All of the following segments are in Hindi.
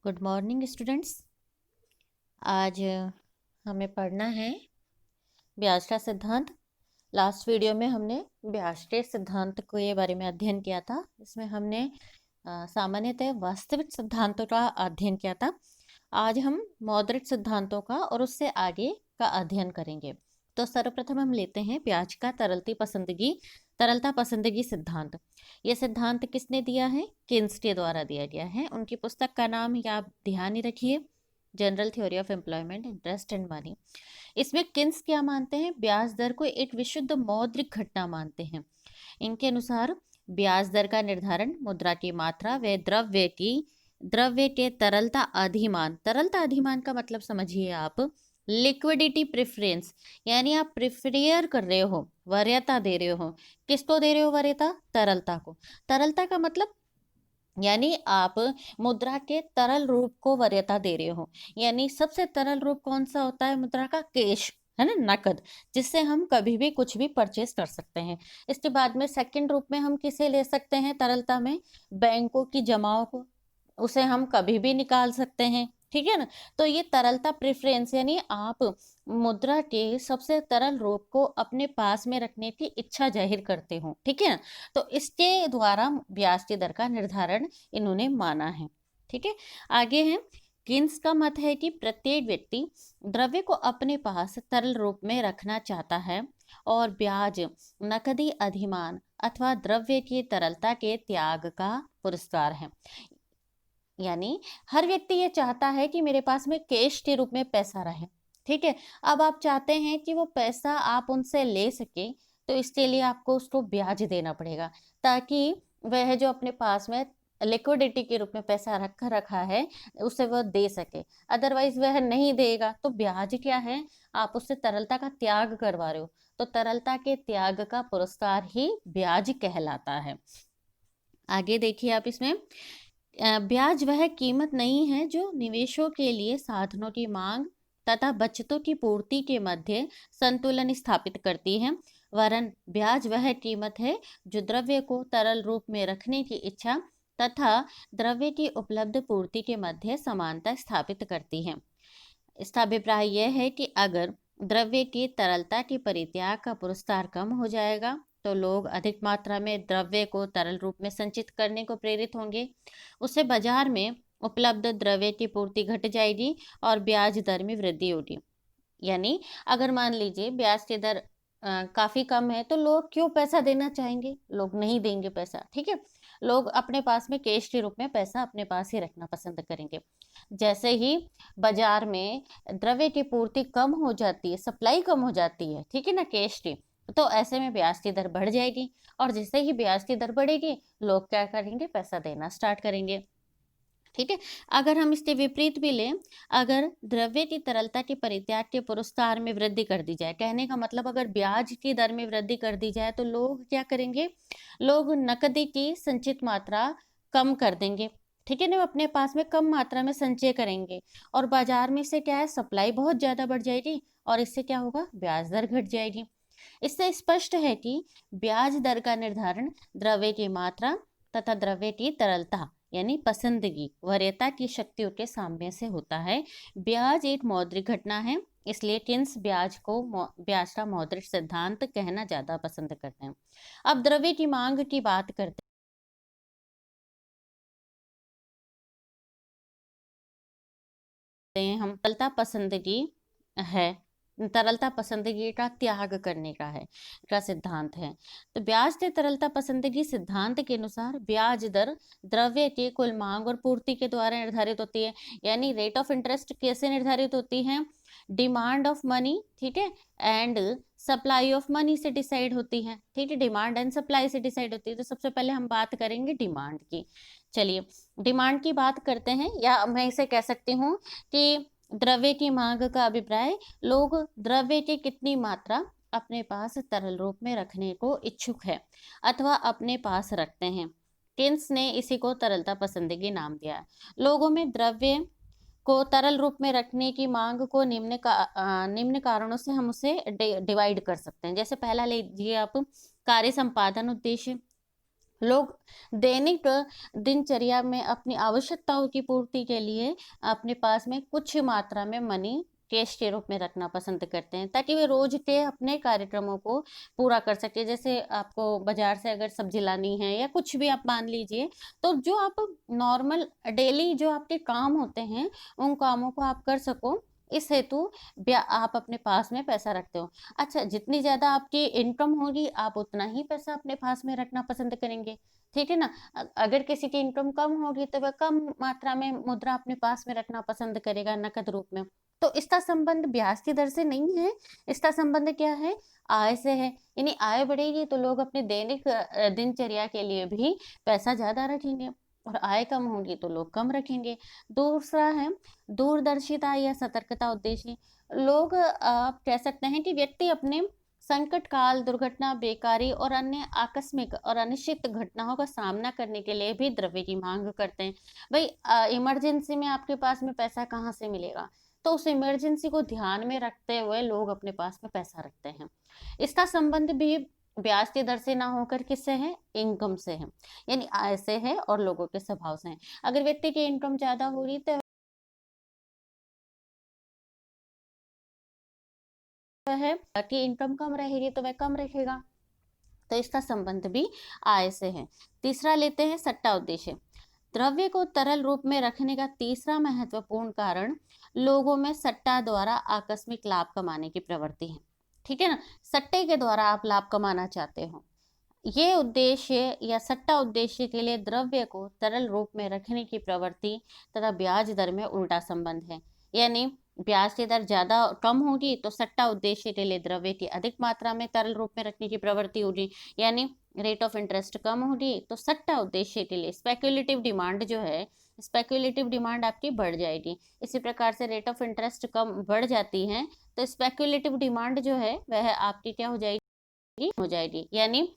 Good morning students. आज हमें पढ़ना है ब्याज का सिद्धांत। लास्ट वीडियो में हमने ब्याज के सिद्धांत के बारे में अध्ययन किया था। इसमें हमने सामान्यतः वास्तविक सिद्धांतों का अध्ययन किया था। आज हम मौद्रिक सिद्धांतों का और उससे आगे का अध्ययन करेंगे। तो सर्वप्रथम हम लेते हैं ब्याज का तरलता पसंदगी सिद्धांत। यह सिद्धांत किसने दिया है? किन्स के द्वारा दिया गया है। उनकी पुस्तक का नाम या आप ध्यान ही रखिए, general theory of employment, interest and money. इसमें किन्स क्या मानते हैं? ब्याज दर को एक विशुद्ध मौद्रिक घटना मानते हैं। इनके अनुसार ब्याज दर का निर्धारण मुद्रा की मात्रा व द्रव्य के तरलता अधिमान का मतलब समझिए आप, लिक्विडिटी प्रेफरेंस, यानी आप प्रेफरियर कर रहे हो, वरीयता दे रहे हो। किसको दे रहे हो वरीयता? तरलता को। तरलता का मतलब यानी आप मुद्रा के तरल रूप को वरीयता दे रहे हो। यानी सबसे तरल रूप कौन सा होता है मुद्रा का? कैश, है ना, नकद, जिससे हम कभी भी कुछ भी परचेस कर सकते हैं। इसके बाद में सेकंड रूप में हम किसे ले सकते हैं तरलता में? बैंकों की जमाओं को, उसे हम कभी भी निकाल सकते हैं, ठीक है ना। तो ये तरलता प्रेफरेंस, यानी आप मुद्रा के सबसे तरल रूप को अपने पास में रखने की इच्छा जाहिर करते हो, ठीक है ना। तो इसके द्वारा ब्याज की दर का निर्धारण इन्होंने माना है, ठीक है। आगे है, किन्स का मत है कि प्रत्येक व्यक्ति द्रव्य को अपने पास तरल रूप में रखना चाहता है और ब्याज नकदी अधिमान अथवा द्रव्य की तरलता के त्याग का पुरस्कार है। यानी हर व्यक्ति ये चाहता है कि मेरे पास में कैश के रूप में पैसा रहे, ठीक है। अब आप चाहते हैं कि वो पैसा आप उनसे ले सके, तो इसके लिए आपको उसको ब्याज देना पड़ेगा, ताकि वह जो अपने पास में लिक्विडिटी के रूप में पैसा रखा है उसे वह दे सके। अदरवाइज वह नहीं देगा, तो ब्याज क्या है? आप उससे तरलता का त्याग करवा रहे हो, तो तरलता के त्याग का पुरस्कार ही ब्याज कहलाता है। आगे देखिए आप, इसमें ब्याज वह कीमत नहीं है जो निवेशों के लिए साधनों की मांग तथा बचतों की पूर्ति के मध्य संतुलन स्थापित करती है, वरन ब्याज वह कीमत है जो द्रव्य को तरल रूप में रखने की इच्छा तथा द्रव्य की उपलब्ध पूर्ति के मध्य समानता स्थापित करती है। इसका अभिप्राय यह है कि अगर द्रव्य की तरलता की परित्याग का पुरस्कार कम हो जाएगा तो लोग अधिक मात्रा में द्रव्य को तरल रूप में संचित करने को प्रेरित होंगे। उससे बाजार में उपलब्ध द्रव्य की पूर्ति घट जाएगी और ब्याज दर में वृद्धि होगी। यानी अगर मान लीजिए ब्याज की दर काफी कम है, तो लोग क्यों पैसा देना चाहेंगे? लोग नहीं देंगे पैसा, ठीक है। लोग अपने पास में कैश के रूप में पैसा अपने पास ही रखना पसंद करेंगे। जैसे ही बाजार में द्रव्य की पूर्ति कम हो जाती है, सप्लाई कम हो जाती है, ठीक है ना, कैश की, तो ऐसे में ब्याज की दर बढ़ जाएगी, और जैसे ही ब्याज की दर बढ़ेगी लोग क्या करेंगे? पैसा देना स्टार्ट करेंगे, ठीक है। अगर हम इसके विपरीत भी लें, अगर द्रव्य की तरलता के परित्याग के पुरस्कार में वृद्धि कर दी जाए, कहने का मतलब अगर ब्याज की दर में वृद्धि कर दी जाए तो लोग क्या करेंगे? लोग नकदी की संचित मात्रा कम कर देंगे, ठीक है ना, अपने पास में कम मात्रा में संचय करेंगे, और बाजार में से क्या है, सप्लाई बहुत ज्यादा बढ़ जाएगी, और इससे क्या होगा? ब्याज दर घट जाएगी। इससे स्पष्ट है कि ब्याज दर का निर्धारण द्रव्य की मात्रा तथा द्रव्य की तरलता यानी पसंदगी वरीयता की शक्तियों के साम्य से होता है। ब्याज एक मौद्रिक घटना है, इसलिए किन्स ब्याज का मौद्रिक सिद्धांत कहना ज्यादा पसंद करते हैं। अब द्रव्य की मांग की बात करते हैं हम। तरलता पसंदगी का त्याग करने का सिद्धांत है। तो ब्याज से तरलता पसंदगी सिद्धांत के अनुसार ब्याज दर द्रव्य के कुल मांग और पूर्ति के द्वारा निर्धारित होती है। यानी रेट ऑफ इंटरेस्ट कैसे निर्धारित होती है? डिमांड ऑफ मनी, ठीक है, एंड सप्लाई ऑफ मनी से डिसाइड होती है, ठीक है। डिमांड एंड सप्लाई से डिसाइड होती है। तो सबसे पहले हम बात करेंगे डिमांड की। चलिए डिमांड की बात करते हैं, या मैं इसे कह सकती हूँ कि द्रव्य की मांग का अभिप्राय, लोग द्रव्य की कितनी मात्रा अपने पास तरल रूप में रखने को इच्छुक है अथवा अपने पास रखते हैं। किन्स ने इसी को तरलता पसंदगी नाम दिया है। लोगों में द्रव्य को तरल रूप में रखने की मांग को निम्न कारणों से हम उसे डिवाइड कर सकते हैं। जैसे पहला लीजिए आप, कार्य संपादन उद्देश्य, लोग दैनिक दिनचर्या में अपनी आवश्यकताओं की पूर्ति के लिए अपने पास में कुछ मात्रा में मनी कैश के रूप में रखना पसंद करते हैं, ताकि वे रोज के अपने कार्यक्रमों को पूरा कर सके। जैसे आपको बाजार से अगर सब्जी लानी है या कुछ भी आप मान लीजिए, तो जो आप नॉर्मल डेली जो आपके काम होते हैं उन कामों को आप कर सको, इस हेतु आप अपने पास में पैसा रखते हो। अच्छा, जितनी ज़्यादा आपकी इनकम होगी आप उतना ही पैसा अपने पास में रखना पसंद करेंगे, ठीक है ना। अगर किसी की इनकम कम होगी तो वह कम मात्रा में मुद्रा अपने पास में रखना पसंद करेगा नकद रूप में। तो इसका संबंध ब्याज की दर से नहीं है, इसका संबंध क्या है, आय से है। यानी आय बढ़ेगी तो लोग अपने दैनिक दिनचर्या के लिए भी पैसा ज्यादा रखेंगे, और आय कम होगी तो लोग कम रखेंगे। दूसरा है दूरदर्शिता या सतर्कता उद्देश्य। लोग आप कह सकते हैं कि व्यक्ति अपने संकट काल, दुर्घटना, बेकारी और अन्य आकस्मिक और अनिश्चित घटनाओं का सामना करने के लिए भी द्रव्य की मांग करते हैं। भाई इमरजेंसी में आपके पास में पैसा कहाँ से मिलेगा, तो उस इमरजेंसी को ध्यान में रखते हुए लोग अपने पास में पैसा रखते हैं। इसका संबंध भी ब्याज की दर से ना होकर किससे है, इनकम से है, यानी आय से है और लोगों के स्वभाव से है। अगर व्यक्ति की इनकम ज्यादा हो रही तो है कि इनकम कम रहेगी तो वह कम रखेगा, तो इसका संबंध भी आय से है। तीसरा लेते हैं सट्टा उद्देश्य। द्रव्य को तरल रूप में रखने का तीसरा महत्वपूर्ण कारण लोगों में सट्टा द्वारा आकस्मिक लाभ कमाने की प्रवृत्ति है, ठीक है ना। सट्टे के द्वारा आप लाभ कमाना चाहते हो, ये उद्देश्य या सट्टा उद्देश्य के लिए द्रव्य को तरल रूप में रखने की प्रवृत्ति तथा ब्याज दर में उल्टा संबंध है। यानी ब्याज की दर ज्यादा कम होगी तो सट्टा उद्देश्य के लिए द्रव्य की अधिक मात्रा में तरल रूप में रखने की प्रवृत्ति होगी, यानी रेट ऑफ इंटरेस्ट कम होगी तो सट्टा उद्देश्य के लिए स्पेक्युलेटिव डिमांड जो है, स्पेक्युलेटिव डिमांड आपकी बढ़ जाएगी। इसी प्रकार से रेट ऑफ इंटरेस्ट कम बढ़ जाती है तो स्पेक्युलेटिव डिमांड जो है वह आपकी क्या हो जाएगी, यानी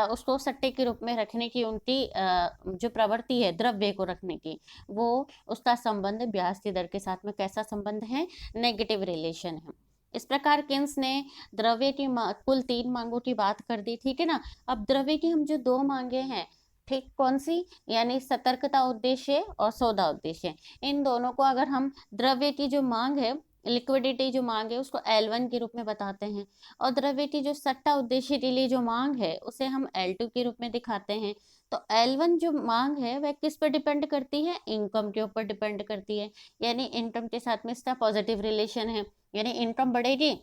उसको सट्टे के रूप में रखने की उनकी जो प्रवृत्ति है द्रव्य को रखने की, वो उसका संबंध ब्याज की दर के साथ में कैसा संबंध है, नेगेटिव रिलेशन है। इस प्रकार किन्स ने द्रव्य की कुल 3 मांगों की बात कर दी, ठीक है ना। अब द्रव्य की हम जो 2 मांगे हैं, ठीक, कौन सी, यानी सतर्कता उद्देश्य और सौदा उद्देश्य, इन दोनों को अगर हम द्रव्य की जो मांग है, लिक्विडिटी जो मांग है, उसको L1 के रूप में बताते हैं, और द्रव्य की जो सट्टा उद्देश्य के लिए जो मांग है उसे हम L2 के रूप में दिखाते हैं। तो L1 जो मांग है वह किस पर डिपेंड करती है, इनकम के ऊपर डिपेंड करती है, यानी इनकम के साथ में इसका पॉजिटिव रिलेशन है, यानी इनकम बढ़ेगी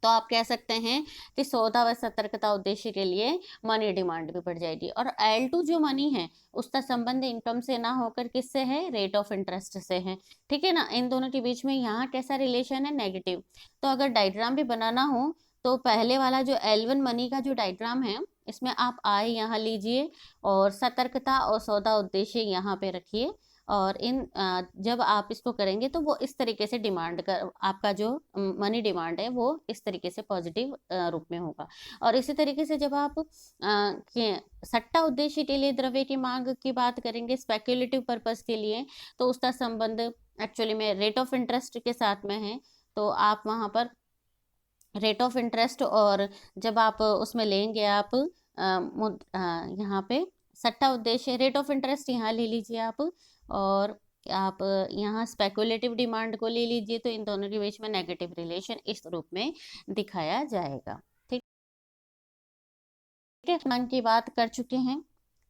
तो आप कह सकते हैं कि सौदा व सतर्कता उद्देश्य के लिए मनी डिमांड भी बढ़ जाएगी। और L2 जो मनी है उसका संबंध इनकम से ना होकर किससे है, रेट ऑफ इंटरेस्ट से है, ठीक है ना। इन दोनों के बीच में यहाँ कैसा रिलेशन है, नेगेटिव। तो अगर डायग्राम भी बनाना हो तो पहले वाला जो L1 मनी का जो डायग्राम है, इसमें आप आय यहाँ लीजिए और सतर्कता और सौदा उद्देश्य यहाँ पे रखिए, और जब आप इसको करेंगे तो वो इस तरीके से डिमांड कर, आपका जो मनी डिमांड है वो इस तरीके से पॉजिटिव रूप में होगा। और इसी तरीके से जब आप सट्टा उद्देश्य के लिए द्रव्य की मांग की बात करेंगे, स्पेक्युलेटिव पर्पस के लिए, तो उसका संबंध एक्चुअली में रेट ऑफ इंटरेस्ट के साथ में है। तो आप वहाँ पर रेट ऑफ इंटरेस्ट, और जब आप उसमें लेंगे आप यहाँ पे सट्टा उद्देश्य, रेट ऑफ इंटरेस्ट यहाँ ले लीजिए आप, और आप यहाँ स्पेकुलेटिव डिमांड को ले लीजिए, तो इन दोनों के बीच में नेगेटिव रिलेशन इस रूप में दिखाया जाएगा। ठीक है, मांग की बात कर चुके हैं,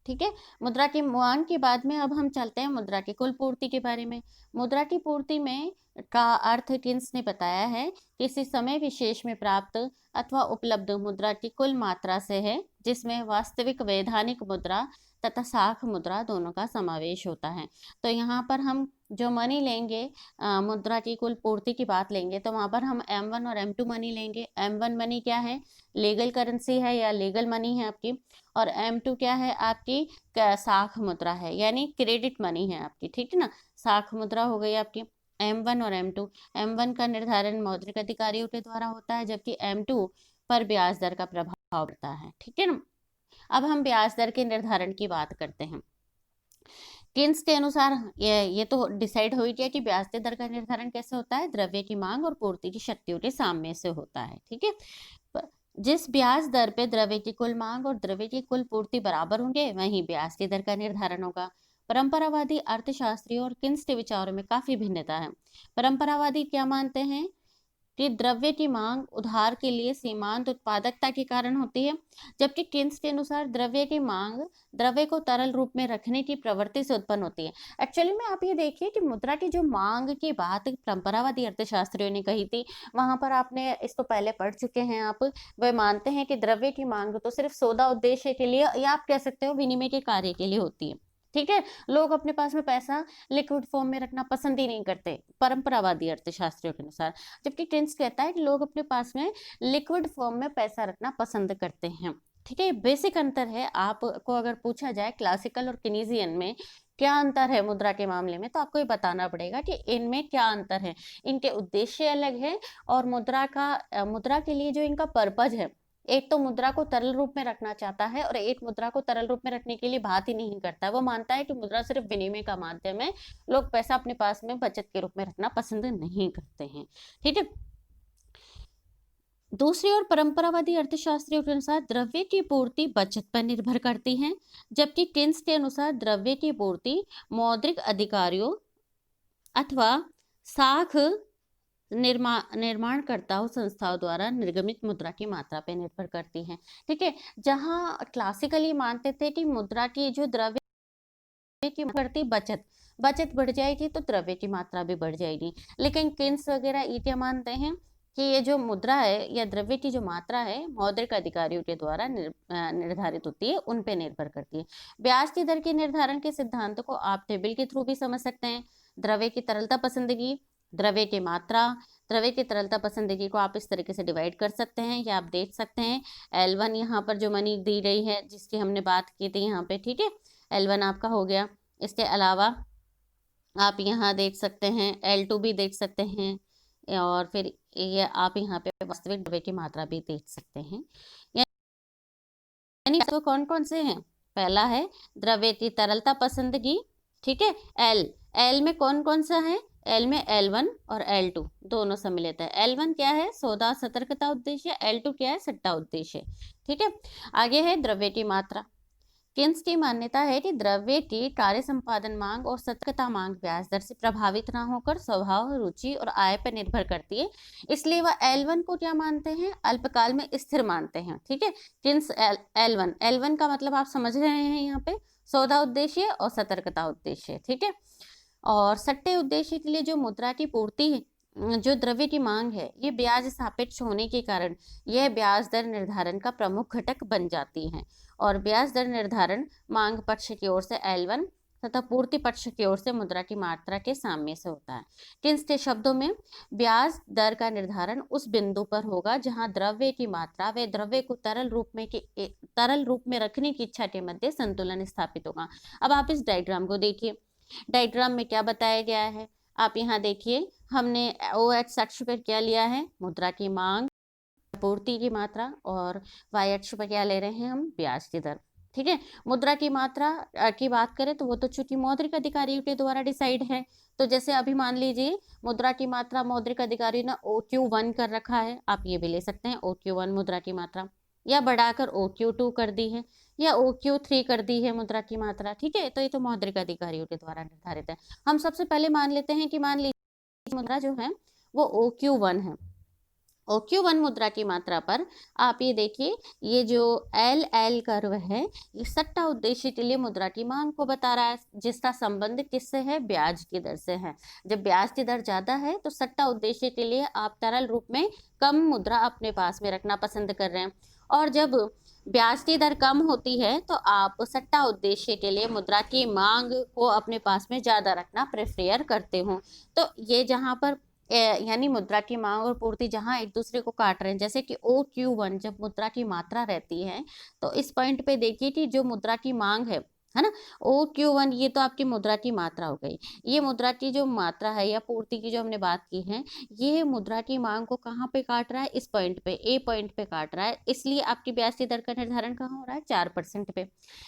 ठीक है। मुद्रा की मांग के बाद में अब हम चलते हैं मुद्रा की कुल पूर्ति के बारे में। मुद्रा की पूर्ति में का अर्थ किन्स ने बताया है, किसी समय विशेष में प्राप्त अथवा उपलब्ध मुद्रा की कुल मात्रा से है, जिसमें वास्तविक वैधानिक मुद्रा तथा साख मुद्रा दोनों का समावेश होता है। तो यहाँ पर हम जो मनी लेंगे, मुद्रा की कुल पूर्ति की बात लेंगे, तो वहाँ पर हम M1 और M2 मनी लेंगे। M1 मनी क्या है, लीगल करेंसी है या लीगल मनी है आपकी, और M2 क्या है, आपकी साख मुद्रा है, यानी क्रेडिट मनी है आपकी, ठीक है ना। साख मुद्रा हो गई आपकी M1 और M2। M1 का निर्धारण मौद्रिक अधिकारियों के द्वारा होता है, जबकि M2 पर ब्याज दर का प्रभाव पड़ता है, ठीक है ना। अब हम ब्याज दर के निर्धारण की बात करते हैं। किन्स के अनुसार ये तो डिसाइड हो ही गया कि ब्याज दर का निर्धारण कैसे होता है, द्रव्य की मांग और पूर्ति की शक्तियों के साम्य से होता है, ठीक है। जिस ब्याज दर पे द्रव्य की कुल मांग और द्रव्य की कुल पूर्ति बराबर होंगे वहीं ब्याज की दर का निर्धारण होगा। परंपरावादी अर्थशास्त्रियों और किन्स के विचारों में काफी भिन्नता है। परंपरावादी क्या मानते हैं कि द्रव्य की मांग उधार के लिए सीमांत उत्पादकता के कारण होती है, जबकि किन्स के अनुसार द्रव्य की मांग द्रव्य को तरल रूप में रखने की प्रवृत्ति से उत्पन्न होती है। एक्चुअली में आप ये देखिए कि मुद्रा की जो मांग की बात परंपरावादी अर्थशास्त्रियों ने कही थी, वहां पर आपने इसको पहले पढ़ चुके हैं आप। वे मानते हैं कि द्रव्य की मांग तो सिर्फ सौदा उद्देश्य के लिए या आप कह सकते हो विनिमय के कार्य के लिए होती है। ठीक है, लोग अपने पास में पैसा लिक्विड फॉर्म में रखना पसंद ही नहीं करते परंपरावादी अर्थशास्त्रियों के अनुसार, जबकि टिन्स कहता है कि लोग अपने पास में लिक्विड फॉर्म में पैसा रखना पसंद करते हैं। ठीक है, बेसिक अंतर है। आपको अगर पूछा जाए क्लासिकल और केनीजियन में क्या अंतर है मुद्रा के मामले में, तो आपको ये बताना पड़ेगा कि इनमें क्या अंतर है। इनके उद्देश्य अलग है और मुद्रा के लिए जो इनका पर्पज है, एक तो मुद्रा को तरल रूप में रखना चाहता है और एक मुद्रा को तरल रूप में रखने के लिए बात ही नहीं करता है। वो मानता है कि मुद्रा सिर्फ विनिमय का माध्यम है, लोग पैसा अपने पास में बचत के रूप में रखना पसंद नहीं करते हैं। ठीक है, दूसरी ओर परंपरावादी अर्थशास्त्रियों के अनुसार द्रव्य की पूर्ति बचत पर निर्भर करती है, जबकि किन्स के अनुसार द्रव्य की पूर्ति मौद्रिक अधिकारियों अथवा साख निर्माणकर्ताओं संस्थाओं द्वारा निर्गमित मुद्रा की मात्रा पर निर्भर करती है। ठीक है, जहां क्लासिकली मानते थे कि मुद्रा की जो द्रव्य की बढ़ती बचत बढ़ जाएगी तो द्रव्य की मात्रा भी बढ़ जाएगी, लेकिन किन्स वगैरह ये क्या मानते हैं कि ये जो मुद्रा है या द्रव्य की जो मात्रा है मौद्रिक अधिकारियों के द्वारा निर्धारित होती है, उन पे निर्भर करती है। ब्याज की दर के निर्धारण के सिद्धांत को आप टेबल के थ्रू भी समझ सकते हैं। द्रव्य की तरलता पसंदगी, द्रव्य की मात्रा, द्रव्य की तरलता पसंदगी को आप इस तरीके से डिवाइड कर सकते हैं या आप देख सकते हैं। L1 यहाँ पर जो मनी दी गई है जिसकी हमने बात की थी यहाँ पे, ठीक है, L1 आपका हो गया। इसके अलावा आप यहाँ देख सकते हैं L2 भी देख सकते हैं, और फिर ये आप यहाँ पे वास्तविक द्रव्य की मात्रा भी देख सकते हैं। यानी तो कौन कौन से हैं? पहला है द्रव्य की तरलता पसंदगी, ठीक है, एल में कौन कौन सा है? एल में L1 और L2 दोनों सम्मिलित है। L1 क्या है? सौदा सतर्कता उद्देश्य। L2 क्या है? सट्टा उद्देश्य। ठीक है, आगे है द्रव्य की मात्रा। किन्स की मान्यता है कि द्रव्य की कार्य संपादन मांग और सतर्कता मांग ब्याज दर से प्रभावित ना होकर स्वभाव, रुचि और आय पर निर्भर करती है, इसलिए वह L1 को क्या मानते हैं? अल्पकाल में स्थिर मानते हैं। ठीक है, किन्स L1 का मतलब आप समझ रहे हैं यहाँ पे, सौदा उद्देश्य और सतर्कता उद्देश्य। ठीक है, और सट्टे उद्देश्य के लिए जो मुद्रा की पूर्ति है, जो द्रव्य की मांग है, ये ब्याज सापेक्ष होने के कारण यह ब्याज दर निर्धारण का प्रमुख घटक बन जाती है। और ब्याज दर निर्धारण मांग पक्ष की ओर से L1 तथा पूर्ति पक्ष की ओर से मुद्रा की मात्रा के साम्य से होता है। किन्स के शब्दों में ब्याज दर का निर्धारण उस बिंदु पर होगा जहां द्रव्य की मात्रा व द्रव्य को तरल रूप में रखने की इच्छा के मध्य संतुलन स्थापित होगा। अब आप इस डायग्राम को देखिए, डायग्राम में क्या बताया गया है, आप यहाँ देखिए, हमने OH अक्ष पर क्या लिया है? मुद्रा की मांग, पूर्ति की मात्रा, और Y अक्ष पर क्या ले रहे हैं हम? ब्याज की दर। ठीक है, मुद्रा की मात्रा की बात करें तो वो तो चूंकि मौद्रिक अधिकारियों के द्वारा डिसाइड है, तो जैसे अभी मान लीजिए मुद्रा की मात्रा मौद्रिक अधिकारी ने OQ1 कर रखा है, आप ये भी ले सकते हैं OQ1 मुद्रा की मात्रा, या बढ़ाकर OQ2 कर दी है, या OQ3 कर दी है मुद्रा की मात्रा। ठीक है, तो ये तो मौद्रिक अधिकारियों के द्वारा निर्धारित है। हम सबसे पहले मान लेते हैं कि मान लीजिए मुद्रा जो है वो OQ1 है। OQ1 मुद्रा की मात्रा पर आप ये देखिए, ये जो LL कर्व है, ये सट्टा उद्देश्य के लिए मुद्रा की मांग को बता रहा है, जिसका संबंध किससे है? ब्याज की दर से है। जब ब्याज की दर ज्यादा है तो सट्टा उद्देश्य के लिए आप तरल रूप में कम मुद्रा अपने पास में रखना पसंद कर रहे हैं, और जब ब्याज की दर कम होती है तो आप सट्टा उद्देश्य के लिए मुद्रा की मांग को अपने पास में ज्यादा रखना प्रेफर करते हो। तो ये जहां पर यानी मुद्रा की मांग और पूर्ति जहां एक दूसरे को काट रहे हैं, जैसे कि OQ1 जब मुद्रा की मात्रा रहती है, तो इस पॉइंट पे देखिए कि जो मुद्रा की मांग है ना, OQ1 ये तो आपकी मुद्रा की मात्रा हो गई। ये मुद्रा की जो मात्रा है या पूर्ति की जो हमने बात की है, ये मुद्रा की मांग को कहाँ पे काट रहा है? इस पॉइंट पे, A पॉइंट पे काट रहा है, इसलिए आपकी ब्याज की दर का निर्धारण कहाँ हो रहा है? 4% पे।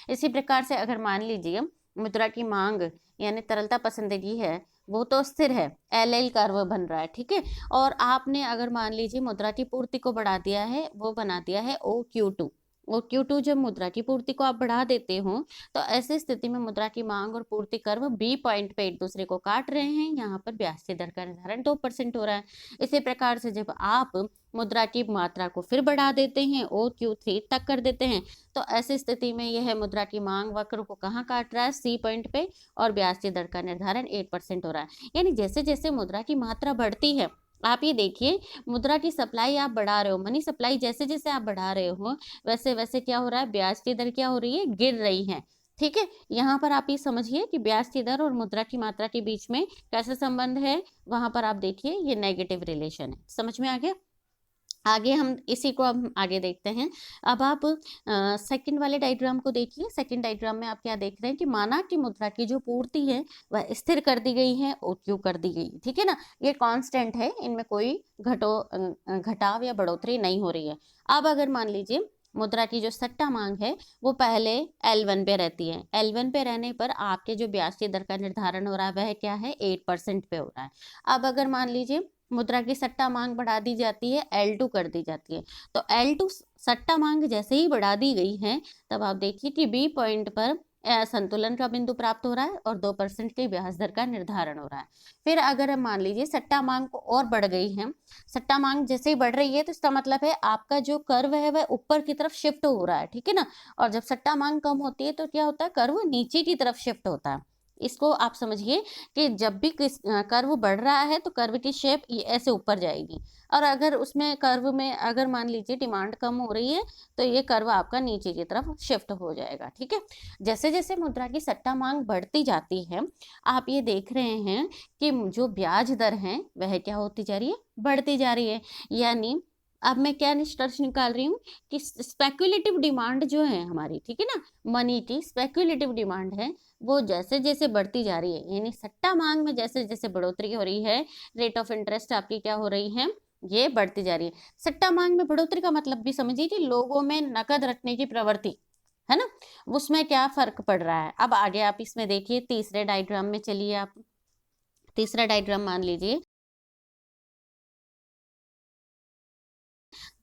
इसी प्रकार से अगर मान लीजिए मुद्रा की मांग यानी तरलता पसंदगी है वो तो स्थिर है, एल कर्व बन रहा है, ठीक है। और आपने अगर मान लीजिए मुद्रा की पूर्ति को बढ़ा दिया है, वो बना दिया है OQ2। OQ2 जब मुद्रा की पूर्ति को आप बढ़ा देते हो तो ऐसी स्थिति में मुद्रा की मांग और पूर्ति कर्व बी पॉइंट पे एक दूसरे को काट रहे हैं। यहाँ पर ब्याज की दर का निर्धारण 2% हो रहा है। इसी प्रकार से जब आप मुद्रा की मात्रा को फिर बढ़ा देते हैं, OQ3 तक कर देते हैं, तो ऐसी स्थिति में यह मुद्रा की मांग वक्र को कहाँ काट रहा है, सी पॉइंट पे, और ब्याज की दर का निर्धारण 8% हो रहा है। यानी जैसे जैसे मुद्रा की मात्रा बढ़ती है, आप ये देखिए मुद्रा की सप्लाई आप बढ़ा रहे हो, मनी सप्लाई जैसे जैसे आप बढ़ा रहे हो वैसे वैसे क्या हो रहा है, ब्याज की दर क्या हो रही है, गिर रही है, ठीक है। यहाँ पर आप ये समझिए कि ब्याज की दर और मुद्रा की मात्रा के बीच में कैसा संबंध है, वहां पर आप देखिए ये नेगेटिव रिलेशन है। समझ में आ गया। आगे हम इसी को अब आगे देखते हैं। अब आप सेकंड वाले डायग्राम को देखिए। सेकंड डायग्राम में आप क्या देख रहे हैं कि माना कि मुद्रा की जो पूर्ति है वह स्थिर कर दी गई है, OQ कर दी गई, ठीक है ना। ये कांस्टेंट है, इनमें कोई घटाव या बढ़ोतरी नहीं हो रही है। अब अगर मान लीजिए मुद्रा की जो सट्टा मांग है वो पहले L1 पे रहती है, L1 पे रहने पर आपके जो ब्याज की दर का निर्धारण हो रहा है वह क्या है, 8% पे हो रहा है। अब अगर मान लीजिए मुद्रा की सट्टा मांग बढ़ा दी जाती है, L2 कर दी जाती है, तो L2 सट्टा मांग जैसे ही बढ़ा दी गई है तब आप देखिए कि बी पॉइंट पर संतुलन का बिंदु प्राप्त हो रहा है और 2% की ब्याज दर का निर्धारण हो रहा है। फिर अगर हम मान लीजिए सट्टा मांग को और बढ़ गई है, सट्टा मांग जैसे ही बढ़ रही है तो इसका मतलब है आपका जो कर्व है वह ऊपर की तरफ शिफ्ट हो रहा है, ठीक है ना। और जब सट्टा मांग कम होती है तो क्या होता है, कर्व नीचे की तरफ शिफ्ट होता है। इसको आप समझिए कि जब भी कर्व बढ़ रहा है तो कर्व की शेप ऐसे ऊपर जाएगी, और अगर उसमें कर्व में अगर मान लीजिए डिमांड कम हो रही है तो ये कर्व आपका नीचे की तरफ शिफ्ट हो जाएगा, ठीक है। जैसे जैसे मुद्रा की सट्टा मांग बढ़ती जाती है आप ये देख रहे हैं कि जो ब्याज दर है वह क्या होती जा रही है, बढ़ती जा रही है। यानी अब मैं क्या निष्कर्ष निकाल रही हूँ कि स्पेक्युलेटिव डिमांड जो है हमारी, ठीक है ना, मनी की स्पेक्युलेटिव डिमांड है वो जैसे जैसे बढ़ती जा रही है, यानी सट्टा मांग में जैसे जैसे बढ़ोतरी हो रही है, रेट ऑफ इंटरेस्ट आपकी क्या हो रही है, ये बढ़ती जा रही है। सट्टा मांग में बढ़ोतरी का मतलब भी समझिए कि लोगों में नकद रखने की प्रवृत्ति है ना, उसमें क्या फर्क पड़ रहा है। अब आगे आप इसमें देखिए तीसरे डायग्राम में चलिए। आप तीसरा डायग्राम मान लीजिए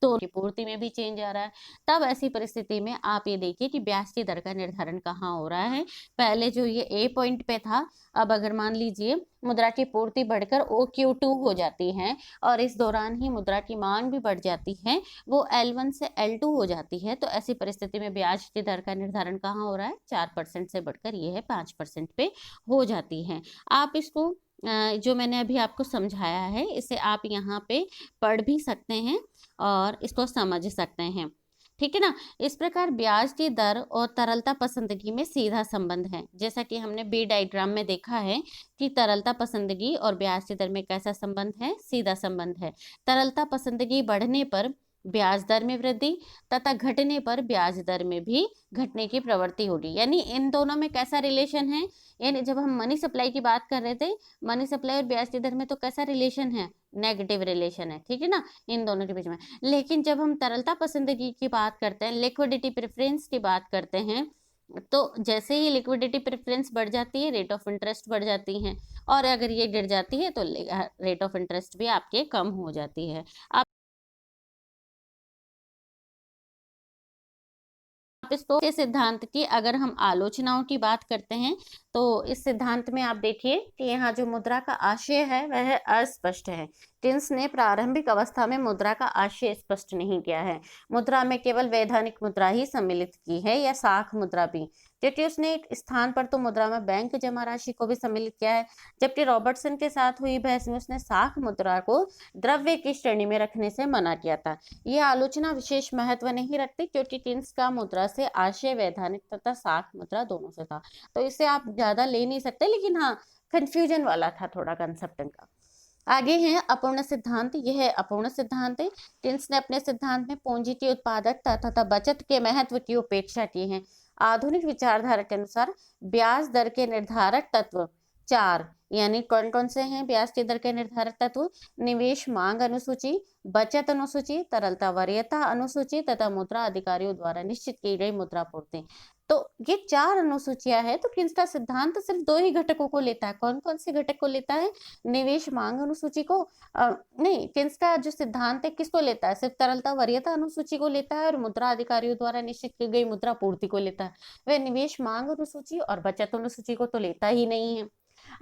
तो की पूर्ति में भी चेंज आ रहा है। तब ऐसी परिस्थिति में आप ये देखिए कि ब्याज की दर का निर्धारण कहाँ हो रहा है, पहले जो ये ए पॉइंट पे था, अब अगर मान लीजिए मुद्रा की पूर्ति बढ़कर OQ2 हो जाती है और इस दौरान ही मुद्रा की मांग भी बढ़ जाती है, वो L1 से L2 हो जाती है, तो ऐसी परिस्थिति में ब्याज की दर का निर्धारण कहाँ हो रहा है, 4% से बढ़कर ये है 5% पे हो जाती है। आप इसको जो मैंने अभी आपको समझाया है इसे आप यहाँ पे पढ़ भी सकते हैं और इसको समझ सकते हैं, ठीक है ना। इस प्रकार ब्याज की दर और तरलता पसंदगी में सीधा संबंध है। जैसा कि हमने बी डायग्राम में देखा है कि तरलता पसंदगी और ब्याज की दर में कैसा संबंध है, सीधा संबंध है। तरलता पसंदगी बढ़ने पर ब्याज दर में वृद्धि तथा घटने पर ब्याज दर में भी घटने की प्रवृत्ति होगी। यानी इन दोनों में कैसा रिलेशन है, यानी जब हम मनी सप्लाई की बात कर रहे थे, मनी सप्लाई और ब्याज की दर में तो कैसा रिलेशन है, नेगेटिव रिलेशन है, ठीक है ना, इन दोनों के बीच में। लेकिन जब हम तरलता पसंदगी की बात करते हैं, लिक्विडिटी प्रेफरेंस की बात करते हैं, तो जैसे ही लिक्विडिटी प्रेफरेंस बढ़ जाती है रेट ऑफ इंटरेस्ट बढ़ जाती हैं, और अगर ये गिर जाती है तो रेट ऑफ इंटरेस्ट भी आपके कम हो जाती है। इसको इस सिद्धांत की अगर हम आलोचनाओं की बात करते हैं तो इस सिद्धांत में आप देखिए कि यहाँ जो मुद्रा का आशय है वह अस्पष्ट है। टिन्स ने प्रारंभिक अवस्था में मुद्रा का आशय स्पष्ट नहीं किया है, मुद्रा में केवल वैधानिक मुद्रा ही सम्मिलित की है या साख मुद्रा भी, जबकि उसने एक स्थान पर तो मुद्रा में बैंक जमा राशि को भी सम्मिलित किया है। जबकि रॉबर्टसन के साथ हुई बहस में उसने साख मुद्रा को द्रव्य की श्रेणी में रखने से मना किया था। यह आलोचना विशेष महत्व नहीं रखती क्योंकि टिन्स का मुद्रा से आशय वैधानिक तथा साख मुद्रा दोनों से था, तो इसे आप ज्यादा ले नहीं सकते, लेकिन हाँ कंफ्यूजन वाला था थोड़ा कंसेप्ट इनका। आगे है अपूर्ण सिद्धांत। यह है अपूर्ण सिद्धांत है। टिन्स ने अपने सिद्धांत में पूंजी की उत्पादकता तथा बचत के महत्व की उपेक्षा की है। आधुनिक विचारधारा के अनुसार ब्याज दर के निर्धारक तत्व 4 यानी कौन कौन से हैं ब्याज की दर के निर्धारक तत्व, निवेश मांग अनुसूची, बचत अनुसूची, तरलता वरीयता अनुसूची तथा मुद्रा अधिकारियों द्वारा निश्चित की गई मुद्रा पूर्ति। तो ये 4 अनुसूचियां हैं। तो किन्स का सिद्धांत सिर्फ 2 ही घटकों को लेता है। कौन कौन से घटक को लेता है? निवेश मांग अनुसूची को, नहीं, किन्स का जो सिद्धांत है किसको लेता है? सिर्फ तरलता वरीयता अनुसूची को लेता है और मुद्रा अधिकारियों द्वारा निश्चित की गई मुद्रा पूर्ति को लेता है। वह निवेश मांग अनुसूची और बचत अनुसूची को तो लेता ही नहीं है।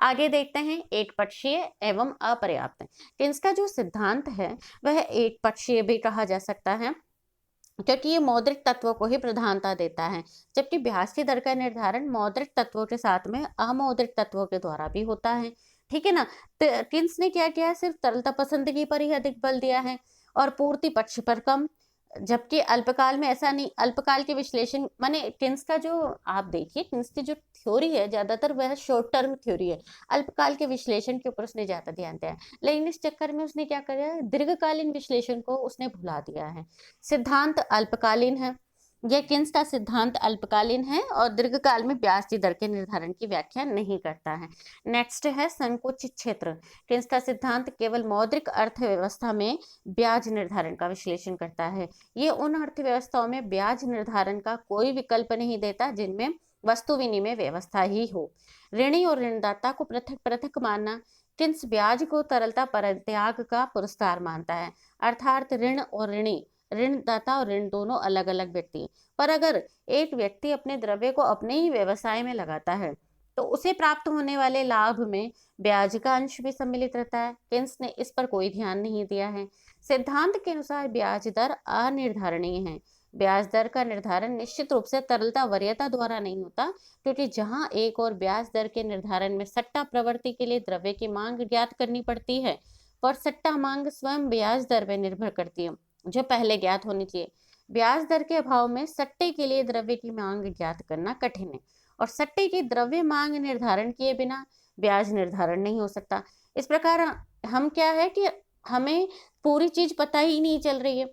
आगे देखते हैं, एक पक्षीय एवं अपर्याप्त। किन्स का जो सिद्धांत है वह एक पक्षीय भी कहा जा सकता है, क्योंकि ये मौद्रिक तत्वों को ही प्रधानता देता है, जबकि ब्याज की दर का निर्धारण मौद्रिक तत्वों के साथ में अमौद्रिक तत्वों के द्वारा भी होता है। ठीक है ना। तो किन्स ने क्या किया है? सिर्फ तरलता पसंदगी पर ही अधिक बल दिया है और पूर्ति पक्ष पर कम, जबकि अल्पकाल में ऐसा नहीं। अल्पकाल के विश्लेषण माने किन्स का जो, आप देखिए किन्स की जो थ्योरी है ज्यादातर वह शॉर्ट टर्म थ्योरी है, अल्पकाल के विश्लेषण के ऊपर उसने ज्यादा ध्यान दिया है। लेकिन इस चक्कर में उसने क्या किया है? दीर्घकालीन विश्लेषण को उसने भुला दिया है। सिद्धांत अल्पकालीन है, यह किन्स का सिद्धांत अल्पकालीन है और दीर्घकाल में ब्याज की दर के निर्धारण की व्याख्या नहीं करता है। नेक्स्ट है संकुचित क्षेत्र। किन्स का सिद्धांत केवल मौद्रिक अर्थव्यवस्था में ब्याज निर्धारण का विश्लेषण करता है। ये उन अर्थव्यवस्थाओं में ब्याज निर्धारण का कोई विकल्प नहीं देता जिनमें वस्तु विनिमय व्यवस्था ही हो। ऋणी और ऋणदाता को पृथक पृथक मानना। किन्स ब्याज को तरलता परित्याग का पुरस्कार मानता है, अर्थात ऋण और ऋणी, ऋणदाता और ऋण दोनों अलग अलग व्यक्ति हैं। पर अगर एक व्यक्ति अपने द्रव्य को अपने ही व्यवसाय में लगाता है तो उसे प्राप्त होने वाले लाभ में ब्याज का अंश भी सम्मिलित रहता है। किन्स ने इस पर कोई ध्यान नहीं दिया है। सिद्धांत के अनुसार ब्याज दर अनिर्धारणीय है। ब्याज दर का निर्धारण निश्चित रूप से तरलता वरीयता द्वारा नहीं होता, क्योंकि जहां एक और ब्याज दर के निर्धारण में सट्टा प्रवृत्ति के लिए द्रव्य की मांग ज्ञात करनी पड़ती है और सट्टा मांग स्वयं ब्याज दर पर निर्भर करती है जो पहले ज्ञात होनी चाहिए। ब्याज दर के अभाव में सट्टे के लिए द्रव्य की मांग ज्ञात करना कठिन है और सट्टे की द्रव्य मांग निर्धारण किए बिना ब्याज निर्धारण नहीं हो सकता। इस प्रकार हम क्या है कि हमें पूरी चीज पता ही नहीं चल रही है।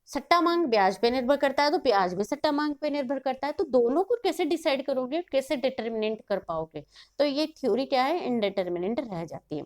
सट्टा मांग ब्याज पे निर्भर करता है तो ब्याज भी सट्टा मांग पे निर्भर करता है, तो दोनों को कैसे डिसाइड करोगे, कैसे डिटर्मिनेंट कर पाओगे? तो ये थ्योरी क्या है? इनडिटर्मिनेंट रह जाती है।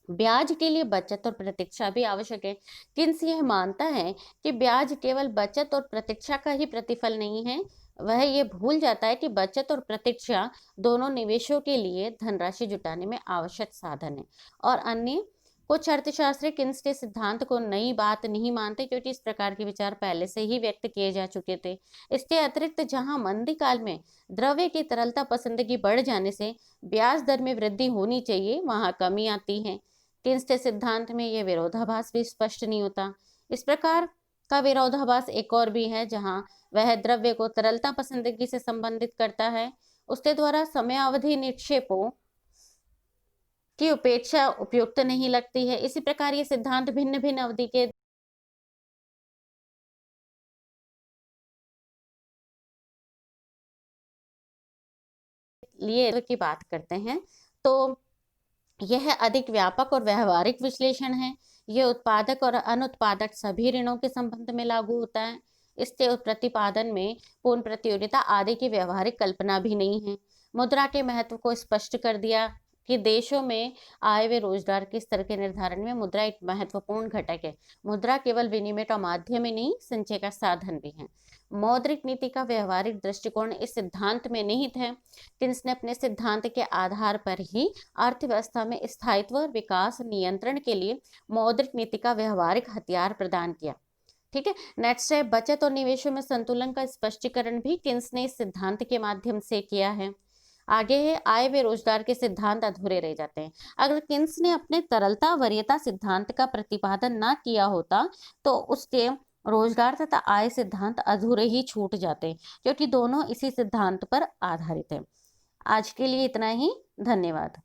ब्याज के लिए बचत और प्रतीक्षा भी आवश्यक है। किन्स यह मानता है कि ब्याज केवल बचत और प्रतीक्षा का ही प्रतिफल नहीं है, वह ये भूल जाता है कि बचत और प्रतीक्षा दोनों निवेशों के लिए धनराशि जुटाने में आवश्यक साधन है। और अन्य कुछ अर्थशास्त्री किन्स के सिद्धांत को नई बात नहीं मानते, क्योंकि इस प्रकार के विचार पहले से ही व्यक्त किए जा चुके थे। इसके अतिरिक्त जहां मंदी काल में द्रव्य की तरलता पसंदगी बढ़ जाने से ब्याज दर में वृद्धि होनी चाहिए, वहां कमी आती है। किन्स के सिद्धांत में यह विरोधाभास भी स्पष्ट नहीं होता। इस प्रकार का विरोधाभास एक और भी है, जहां वह द्रव्य को तरलता पसंदगी से संबंधित करता है, उसके द्वारा समयावधि निक्षेपों की उपेक्षा उपयुक्त नहीं लगती है। इसी प्रकार ये सिद्धांत भिन्न भिन्न अवधि के लिए की बात करते हैं, तो यह अधिक व्यापक और व्यवहारिक विश्लेषण है। यह उत्पादक और अनुत्पादक सभी ऋणों के संबंध में लागू होता है। इसके प्रतिपादन में पूर्ण प्रतियोगिता आदि की व्यवहारिक कल्पना भी नहीं है। मुद्रा के महत्व को स्पष्ट कर दिया कि देशों में आय व रोजगार के स्तर के निर्धारण में मुद्रा एक महत्वपूर्ण घटक है। मुद्रा केवल विनिमय का माध्यम ही नहीं, संचय का साधन भी है। मौद्रिक नीति का व्यवहारिक दृष्टिकोण इस सिद्धांत में निहित है। किन्स ने अपने सिद्धांत के आधार पर ही अर्थव्यवस्था में स्थायित्व और विकास नियंत्रण के लिए मौद्रिक नीति का व्यवहारिक हथियार प्रदान किया। ठीक है। नेक्स्ट है बचत और निवेशों में संतुलन का स्पष्टीकरण भी किन्स ने इस सिद्धांत के माध्यम से किया है। आगे है आय व रोजगार के सिद्धांत अधूरे रह जाते हैं। अगर किन्स ने अपने तरलता वरीयता सिद्धांत का प्रतिपादन न किया होता तो उसके रोजगार तथा आय सिद्धांत अधूरे ही छूट जाते, क्योंकि दोनों इसी सिद्धांत पर आधारित है। आज के लिए इतना ही। धन्यवाद।